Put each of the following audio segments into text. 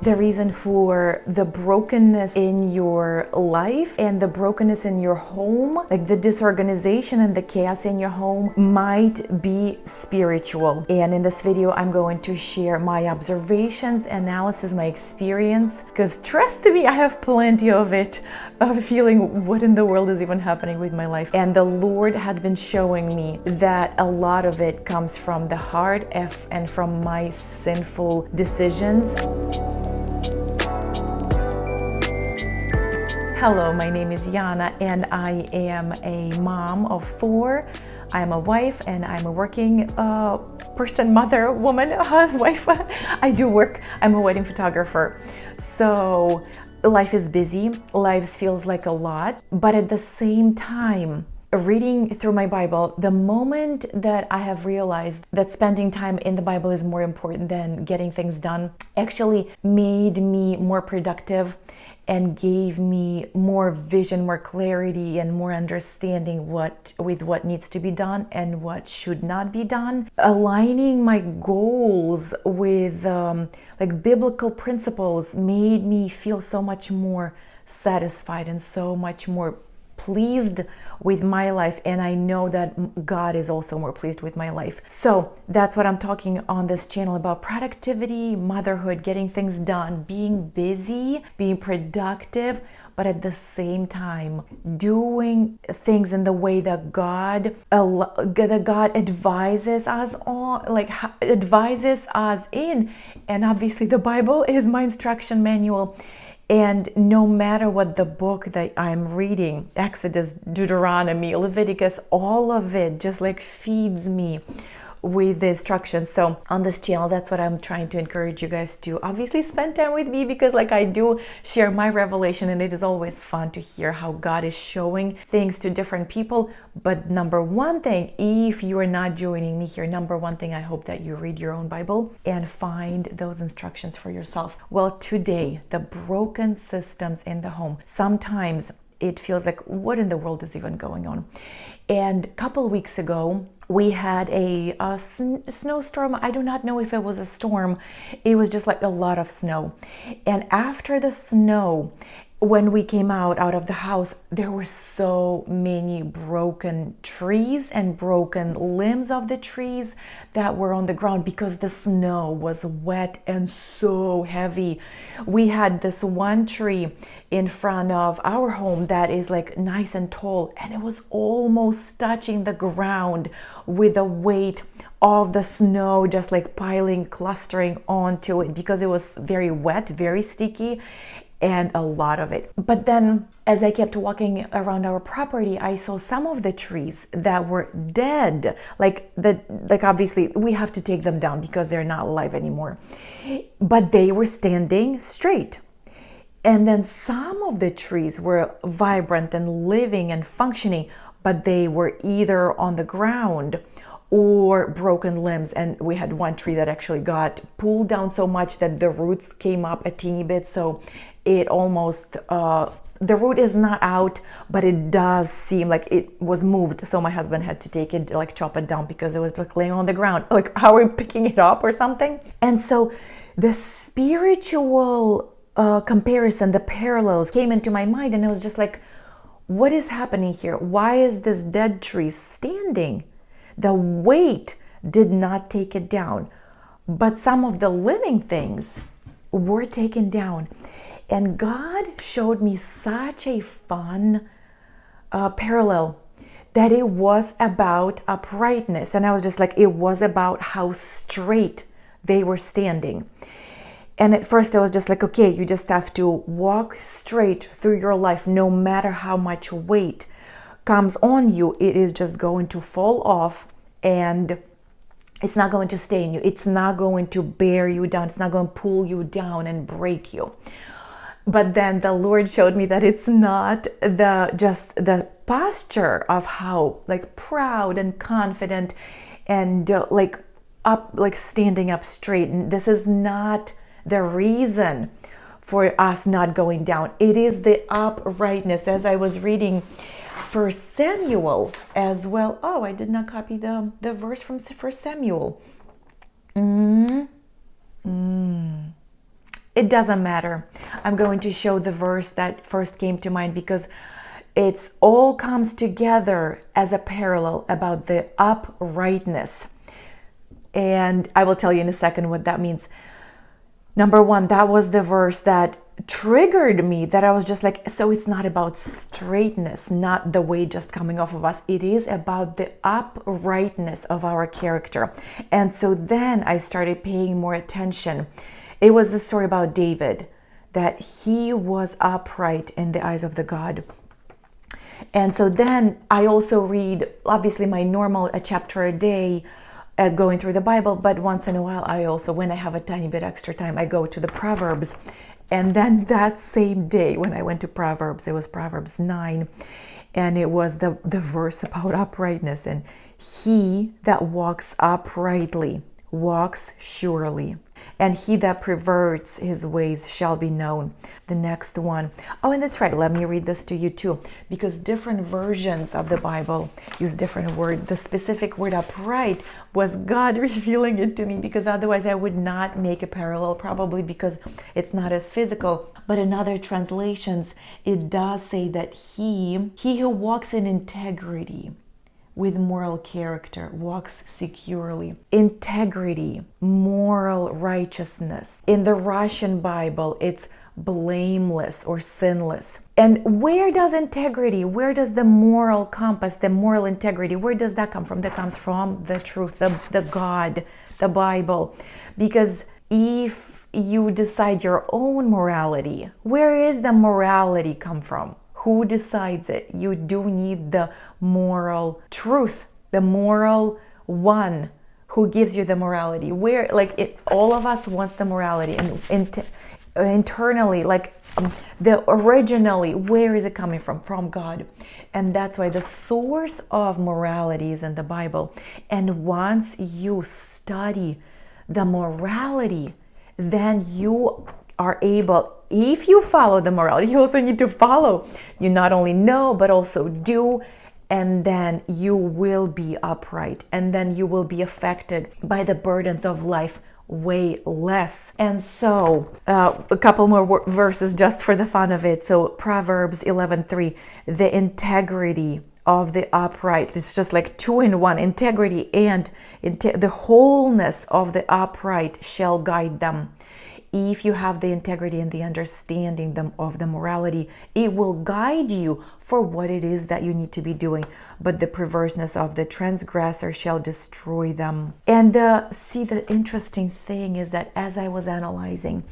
the reason for the brokenness in your life and the brokenness in your home, like the disorganization and the chaos in your home, might be spiritual. And in this video, I'm going to share my observations, analysis, my experience, because trust me, I have plenty of it, of feeling what in the world is even happening with my life. And the Lord had been showing me that a lot of it comes from the heart and from my sinful decisions. Hello, my name is Yana and I am a mom of 4. I'm a wife and I'm a working person, mother, woman, wife. I do work. I'm a wedding photographer. So life is busy. Life feels like a lot. But at the same time, reading through my Bible, the moment that I have realized that spending time in the Bible is more important than getting things done, actually made me more productive and gave me more vision, more clarity, and more understanding with what needs to be done and what should not be done. Aligning my goals with like biblical principles made me feel so much more satisfied and so much more pleased with my life, and I know that God is also more pleased with my life. So that's what I'm talking on this channel about: productivity, motherhood, getting things done, being busy, being productive, but at the same time doing things in the way that God advises us on, like advises us in. And obviously the Bible is my instruction manual. And no matter what the book that I'm reading, Exodus, Deuteronomy, Leviticus, all of it just like feeds me with the instructions. So on this channel, that's what I'm trying to encourage you guys to obviously spend time with me, because like I do share my revelation, and it is always fun to hear how God is showing things to different people. But number one thing, if you are not joining me here, number one thing, I hope that you read your own Bible and find those instructions for yourself. Well, today, the broken systems in the home. Sometimes it feels like, what in the world is even going on? And a couple weeks ago, we had a snowstorm. I do not know if it was a storm. It was just like a lot of snow. And after the snow, when we came out of the house, there were so many broken trees and broken limbs of the trees that were on the ground because the snow was wet and so heavy. We had this one tree in front of our home that is like nice and tall, and it was almost touching the ground with the weight of the snow just like piling, clustering onto it, because it was very wet, very sticky, and a lot of it. But then as I kept walking around our property, I saw some of the trees that were dead. Like obviously we have to take them down because they're not alive anymore. But they were standing straight. And then some of the trees were vibrant and living and functioning, but they were either on the ground or broken limbs. And we had one tree that actually got pulled down so much that the roots came up a teeny bit. So it almost, the root is not out, but it does seem like it was moved. So my husband had to take it, like chop it down, because it was like laying on the ground. Like, how are we picking it up or something? And so the spiritual comparison, the parallels came into my mind, and I was just like, what is happening here? Why is this dead tree standing? The weight did not take it down, but some of the living things were taken down. And God showed me such a fun parallel, that it was about uprightness. And I was just like, it was about how straight they were standing. And at first I was just like, okay, you just have to walk straight through your life. No matter how much weight comes on you, it is just going to fall off, and it's not going to stay in you. It's not going to bear you down. It's not going to pull you down and break you. But then the Lord showed me that it's not just the posture of how like proud and confident and like standing up straight. And this is not the reason for us not going down. It is the uprightness. As I was reading First Samuel as well. Oh, I did not copy the verse from First Samuel. It doesn't matter. I'm going to show the verse that first came to mind because it's all comes together as a parallel about the uprightness. And I will tell you in a second what that means. Number one, that was the verse that triggered me, that I was just like, so it's not about straightness, not the weight just coming off of us. It is about the uprightness of our character. And so then I started paying more attention. It was the story about David, that he was upright in the eyes of the God. And so then I also read, obviously my normal, a chapter a day, going through the Bible, but once in a while I also, when I have a tiny bit extra time, I go to the Proverbs. And then that same day when I went to Proverbs, it was Proverbs 9, and it was the verse about uprightness. And he that walks uprightly walks surely, and he that perverts his ways shall be known. The next one. Oh, and that's right. Let me read this to you too, because different versions of the Bible use different word. The specific word upright was God revealing it to me, because otherwise I would not make a parallel, probably because it's not as physical. But in other translations, it does say that he who walks in integrity with moral character walks securely. Integrity, moral righteousness. In the Russian Bible, it's blameless or sinless. And where does integrity, where does the moral compass, the moral integrity, where does that come from? That comes from the truth, the God, the Bible. Because if you decide your own morality, where is the morality come from? Who decides it? You do need the moral truth, the moral one who gives you the morality. Where, like, all of us wants the morality, and internally, like the originally, where is it coming from? From God. And that's why the source of morality is in the Bible. And once you study the morality, then you are able, if you follow the morality, you also need to follow. You not only know, but also do, and then you will be upright, and then you will be affected by the burdens of life way less. And so a couple more verses just for the fun of it. So Proverbs 11:3, the integrity of the upright, it's just like two in one. Integrity and the wholeness of the upright shall guide them. If you have the integrity and the understanding of the morality, it will guide you for what it is that you need to be doing. But the perverseness of the transgressor shall destroy them. And see, the interesting thing is that as I was analyzing,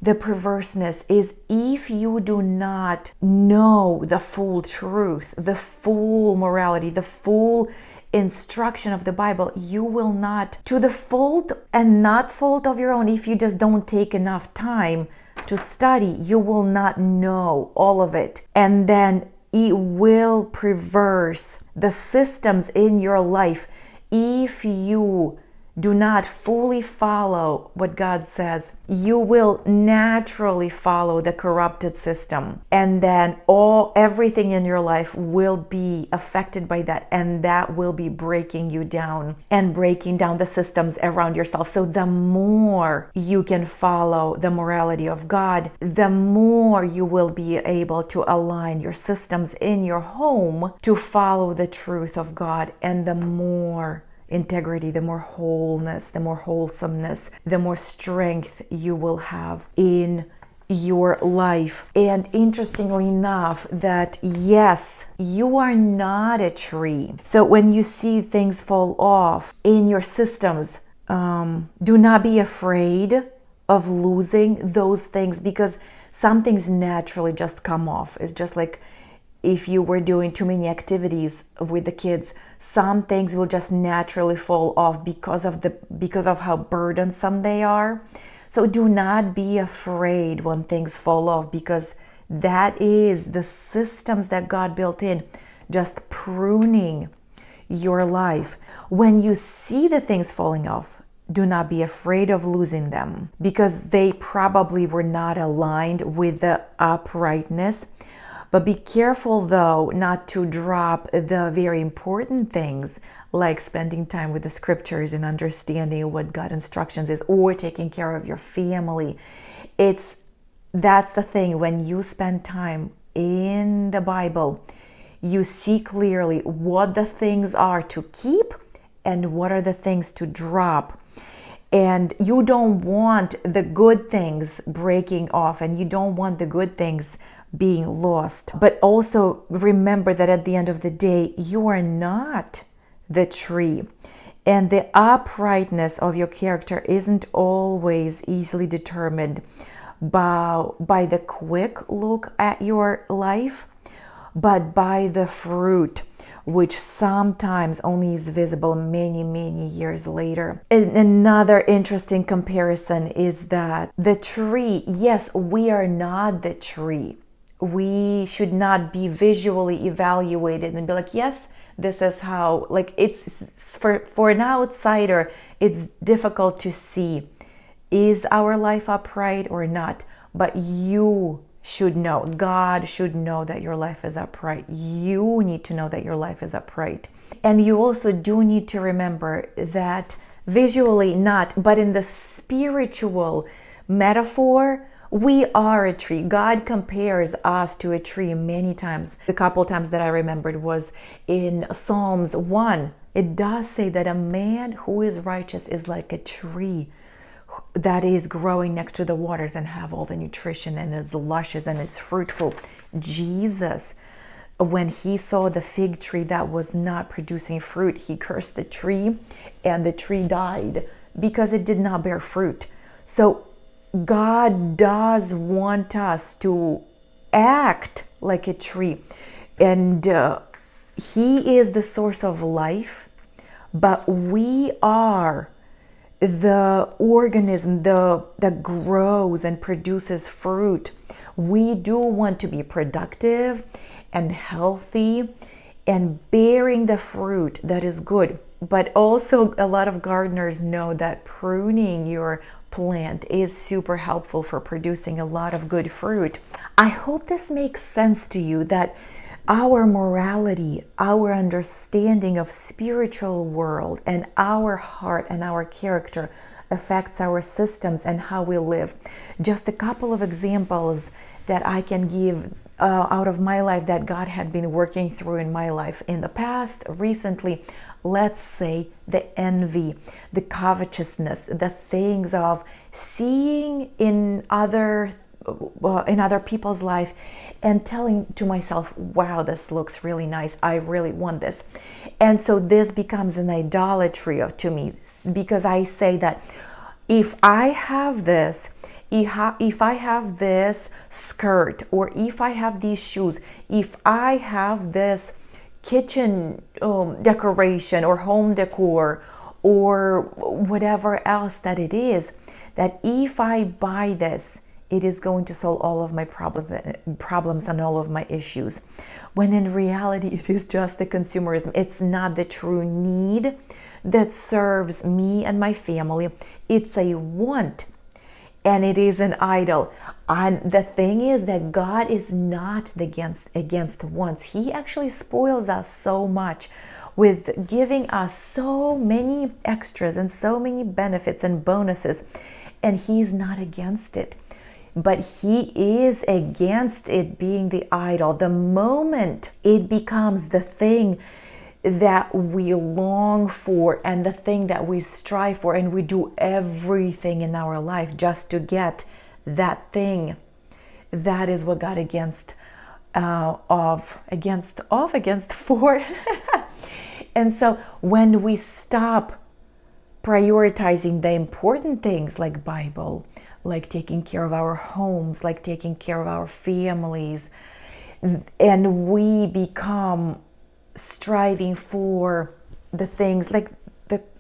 the perverseness is if you do not know the full truth, the full morality, the full instruction of the Bible, you will not, to the fault and not fault of your own, if you just don't take enough time to study, you will not know all of it. And then it will perverse the systems in your life if you do not fully follow what God says. You will naturally follow the corrupted system, and then everything in your life will be affected by that, and that will be breaking you down and breaking down the systems around yourself. So the more you can follow the morality of God, the more you will be able to align your systems in your home to follow the truth of God, and the more integrity, the more wholeness, the more wholesomeness, the more strength you will have in your life. And interestingly enough, that yes, you are not a tree. So when you see things fall off in your systems, do not be afraid of losing those things, because some things naturally just come off. It's just like if you were doing too many activities with the kids, some things will just naturally fall off because of how burdensome they are. So do not be afraid when things fall off, because that is the systems that God built in, just pruning your life. When you see the things falling off, do not be afraid of losing them, because they probably were not aligned with the uprightness. But be careful, though, not to drop the very important things, like spending time with the scriptures and understanding what God's instructions is, or taking care of your family It's that's the thing. When you spend time in the Bible, you see clearly what the things are to keep and what are the things to drop. And you don't want the good things breaking off, and you don't want the good things being lost. But also remember that at the end of the day, you are not the tree. And the uprightness of your character isn't always easily determined by the quick look at your life, but by the fruit, which sometimes only is visible many, many years later. And another interesting comparison is that the tree, yes, we are not the tree. We should not be visually evaluated and be like, yes, this is how, like, it's for an outsider, it's difficult to see, is our life upright or not? But you should know, God should know that your life is upright. You need to know that your life is upright. And you also do need to remember that visually not, but in the spiritual metaphor, we are a tree. God compares us to a tree many times. The couple times that I remembered was in Psalms 1. It does say that a man who is righteous is like a tree that is growing next to the waters and have all the nutrition and is luscious and is fruitful. Jesus, when he saw the fig tree that was not producing fruit, he cursed the tree, and the tree died because it did not bear fruit. So God does want us to act like a tree, and he is the source of life, but we are the organism that grows and produces fruit. We do want to be productive and healthy and bearing the fruit that is good. But also, a lot of gardeners know that pruning your plant is super helpful for producing a lot of good fruit. I hope this makes sense to you, that our morality, our understanding of spiritual world, and our heart and our character affects our systems and how we live. Just a couple of examples that I can give out of my life that God had been working through in my life in the past, recently. Let's say the envy, the covetousness, the things of seeing in other people's life and telling to myself, wow, this looks really nice, I really want this. And so this becomes an idolatry to me, because I say that if I have this, if I have this skirt, or if I have these shoes, if I have this kitchen decoration or home decor or whatever else that it is, that if I buy this, it is going to solve all of my problems and all of my issues. When in reality, it is just the consumerism. It's not the true need that serves me and my family. It's a want, and it is an idol. And the thing is that God is not against wants. He actually spoils us so much with giving us so many extras and so many benefits and bonuses, and He's not against it. But He is against it being the idol. The moment it becomes the thing that we long for and the thing that we strive for, and we do everything in our life just to get that thing, that is what God against for. And so when we stop prioritizing the important things like Bible, like taking care of our homes, like taking care of our families, and we become striving for the things like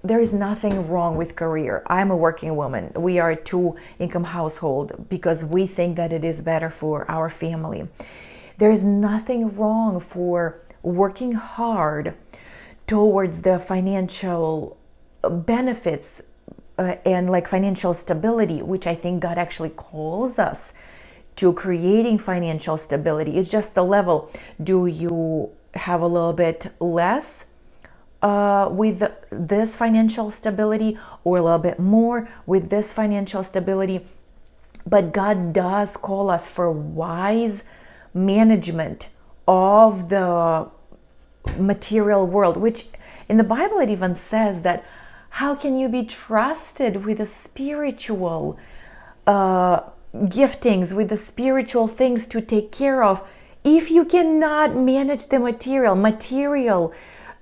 there is nothing wrong with career. I'm a working woman. We are a two-income household because we think that it is better for our family. There is nothing wrong for working hard towards the financial benefits and like financial stability, which I think God actually calls us to creating financial stability. It's just the level. Do you have a little bit less with this financial stability, or a little bit more with this financial stability? But God does call us for wise management of the material world, which in the Bible it even says that how can you be trusted with the spiritual giftings, with the spiritual things to take care of, if you cannot manage the material? Material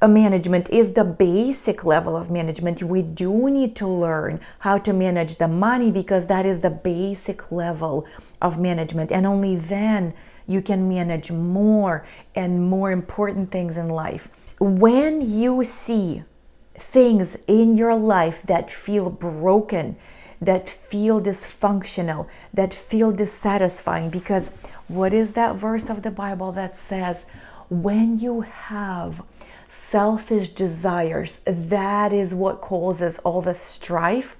management is the basic level of management. We do need to learn how to manage the money, because that is the basic level of management, and only then you can manage more and more important things in life. When you see things in your life that feel broken, that feel dysfunctional, that feel dissatisfying, because what is that verse of the Bible that says, when you have selfish desires, that is what causes all the strife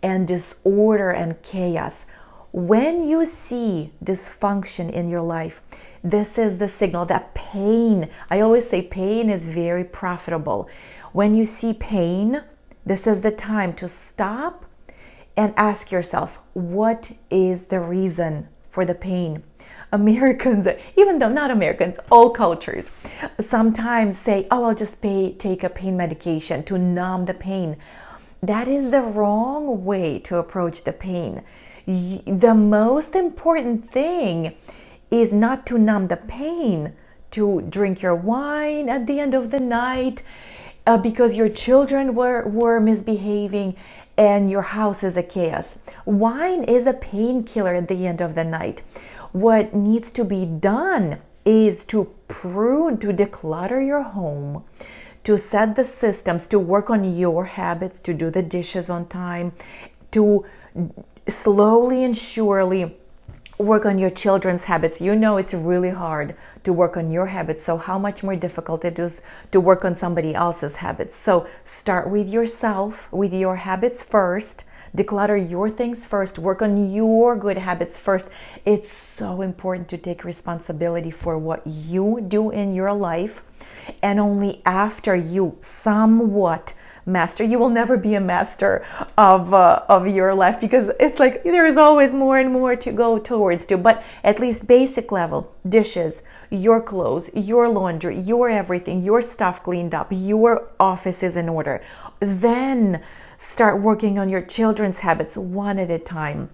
and disorder and chaos. When you see dysfunction in your life, this is the signal that pain, I always say pain is very profitable. When you see pain, this is the time to stop and ask yourself, what is the reason for the pain? Americans, even though not Americans, all cultures, sometimes say, oh, I'll just take a pain medication to numb the pain. That is the wrong way to approach the pain. The most important thing is not to numb the pain, to drink your wine at the end of the night because your children were misbehaving and your house is a chaos. Wine is a painkiller at the end of the night. What needs to be done is to prune, to declutter your home, to set the systems, to work on your habits, to do the dishes on time, to slowly and surely work on your children's habits. You know it's really hard to work on your habits, so how much more difficult it is to work on somebody else's habits. So start with yourself, with your habits first. Declutter your things first. Work on your good habits first. It's so important to take responsibility for what you do in your life, and only after you somewhat master. You will never be a master of your life, because it's like there is always more and more to go towards to, but at least basic level, dishes, your clothes, your laundry, your everything, your stuff cleaned up, your office is in order. Then start working on your children's habits one at a time,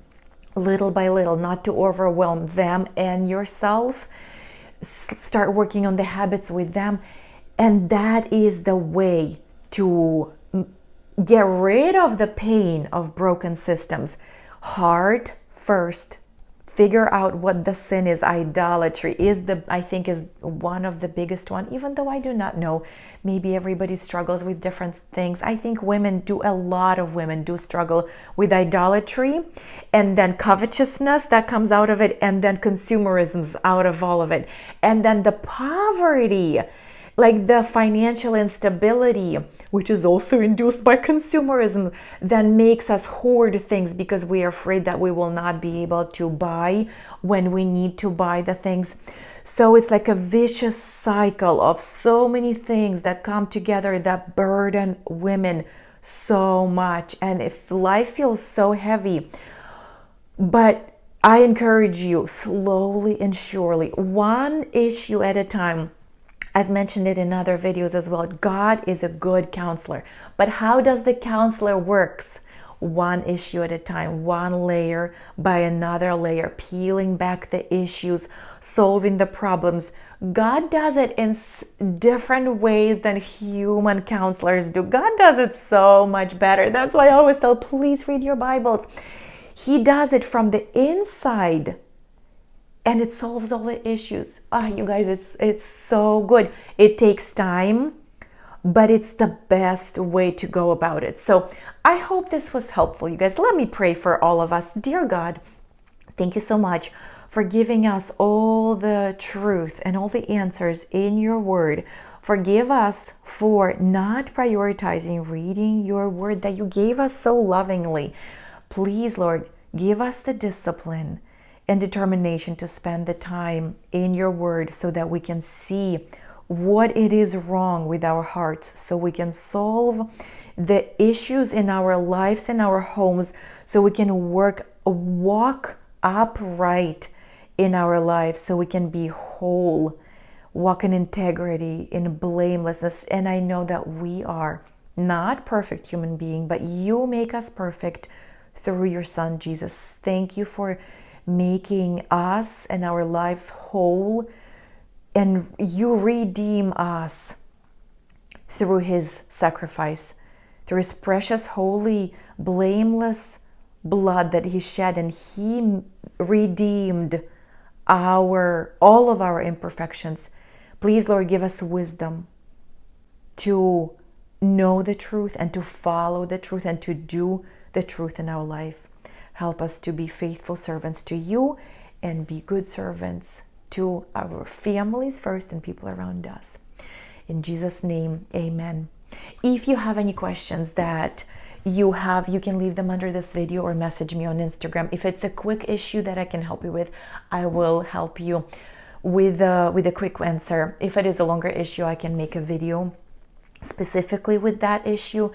little by little, not to overwhelm them and yourself. Start working on the habits with them, and that is the way to get rid of the pain of broken systems. Heart first. Figure out what the sin is. Idolatry is I think is one of the biggest one, even though I do not know. Maybe everybody struggles with different things. I think a lot of women do struggle with idolatry, and then covetousness that comes out of it, and then consumerism's out of all of it. And then the poverty, like the financial instability, which is also induced by consumerism, that makes us hoard things because we are afraid that we will not be able to buy when we need to buy the things. So it's like a vicious cycle of so many things that come together that burden women so much. And if life feels so heavy, but I encourage you, slowly and surely, one issue at a time. I've mentioned it in other videos as well. God is a good counselor. But how does the counselor works? One issue at a time, one layer by another layer, peeling back the issues, solving the problems. God does it in different ways than human counselors do. God does it so much better. That's why I always tell, please read your Bibles. He does it from the inside, and it solves all the issues. You guys, it's so good. It takes time, but it's the best way to go about it. So I hope this was helpful, you guys. Let me pray for all of us. Dear God, thank you so much for giving us all the truth and all the answers in your word. Forgive us for not prioritizing reading your word that you gave us so lovingly. Please, Lord, give us the discipline and determination to spend the time in your word so that we can see what it is wrong with our hearts, so we can solve the issues in our lives and our homes, so we can walk upright in our lives so we can be whole, walk in integrity, in blamelessness. And I know that we are not perfect human being, but you make us perfect through your Son, Jesus. Thank you for making us and our lives whole, and you redeem us through his sacrifice, through his precious, holy, blameless blood that he shed, and he redeemed all of our imperfections. Please, Lord, give us wisdom to know the truth and to follow the truth and to do the truth in our life. Help us to be faithful servants to you and be good servants to our families first and people around us. In Jesus' name, amen. If you have any questions that you can leave them under this video or message me on Instagram. If it's a quick issue that I can help you with, I will help you with a quick answer. If it is a longer issue, I can make a video specifically with that issue.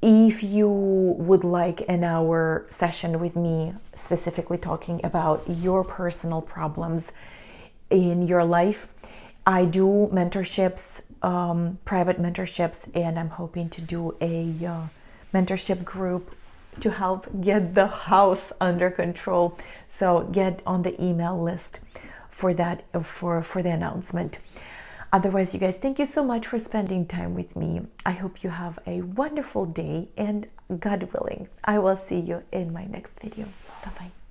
If you would like an hour session with me, specifically talking about your personal problems in your life, I do mentorships, private mentorships, and I'm hoping to do a mentorship group to help get the house under control. So get on the email list for that, for the announcement. Otherwise, you guys, thank you so much for spending time with me. I hope you have a wonderful day, and God willing, I will see you in my next video. Bye-bye.